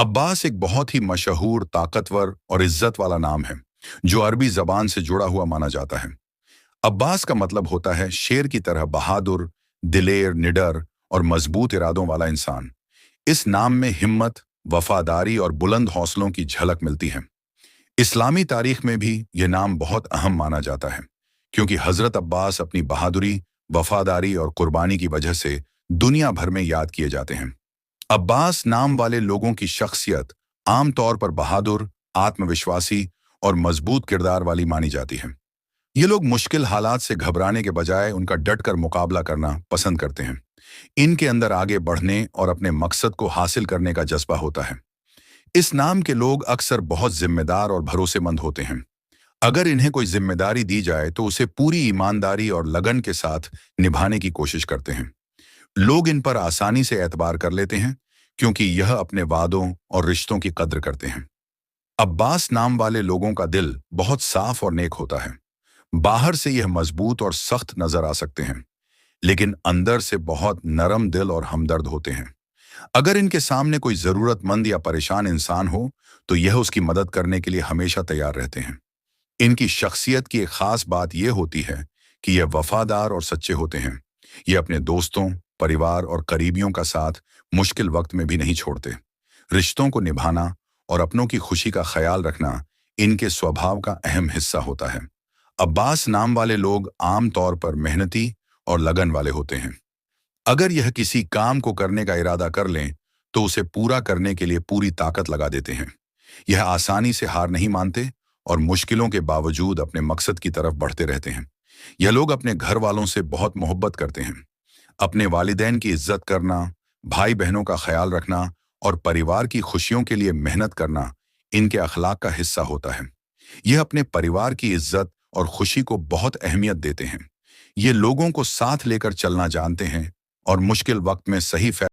अब्बास एक बहुत ही मशहूर, ताकतवर और इज्जत वाला नाम है, जो अरबी जबान से जुड़ा हुआ माना जाता है। अब्बास का मतलब होता है शेर की तरह बहादुर, दिलेर, निडर और मजबूत इरादों वाला इंसान। इस नाम में हिम्मत, वफादारी और बुलंद हौसलों की झलक मिलती है। इस्लामी तारीख में भी यह नाम बहुत अहम माना जाता है, क्योंकि हजरत अब्बास अपनी बहादुरी, वफादारी और कुर्बानी की वजह से दुनिया भर में याद किए जाते हैं। अब्बास नाम वाले लोगों की शख्सियत आमतौर पर बहादुर, आत्मविश्वासी और मजबूत किरदार वाली मानी जाती है। ये लोग मुश्किल हालात से घबराने के बजाय उनका डटकर मुकाबला करना पसंद करते हैं। इनके अंदर आगे बढ़ने और अपने मकसद को हासिल करने का जज्बा होता है। इस नाम के लोग अक्सर बहुत जिम्मेदार और भरोसेमंद होते हैं। अगर इन्हें कोई जिम्मेदारी दी जाए तो उसे पूरी ईमानदारी और लगन के साथ निभाने की कोशिश करते हैं। लोग इन पर आसानी से एतबार कर लेते हैं, क्योंकि यह अपने वादों और रिश्तों की कद्र करते हैं। अब्बास नाम वाले लोगों का दिल बहुत साफ और नेक होता है। बाहर से यह मजबूत और सख्त नजर आ सकते हैं, लेकिन अंदर से बहुत नरम दिल और हमदर्द होते हैं। अगर इनके सामने कोई जरूरतमंद या परेशान इंसान हो, तो यह उसकी मदद करने के लिए हमेशा तैयार रहते हैं। इनकी शख्सियत की एक खास बात यह होती है कि यह वफादार और सच्चे होते हैं। ये अपने दोस्तों, परिवार और करीबियों का साथ मुश्किल वक्त में भी नहीं छोड़ते। रिश्तों को निभाना और अपनों की खुशी का ख्याल रखना इनके स्वभाव का अहम हिस्सा होता है। अब्बास नाम वाले लोग आम तौर पर मेहनती और लगन वाले होते हैं। अगर यह किसी काम को करने का इरादा कर लें, तो उसे पूरा करने के लिए पूरी ताकत लगा देते हैं। यह आसानी से हार नहीं मानते और मुश्किलों के बावजूद अपने मकसद की तरफ बढ़ते रहते हैं। यह लोग अपने घर वालों से बहुत मोहब्बत करते हैं। अपने वालिदैन की इज्जत करना, भाई बहनों का ख्याल रखना और परिवार की खुशियों के लिए मेहनत करना इनके अखलाक का हिस्सा होता है। यह अपने परिवार की इज्जत और खुशी को बहुत अहमियत देते हैं। ये लोगों को साथ लेकर चलना जानते हैं और मुश्किल वक्त में सही फैसला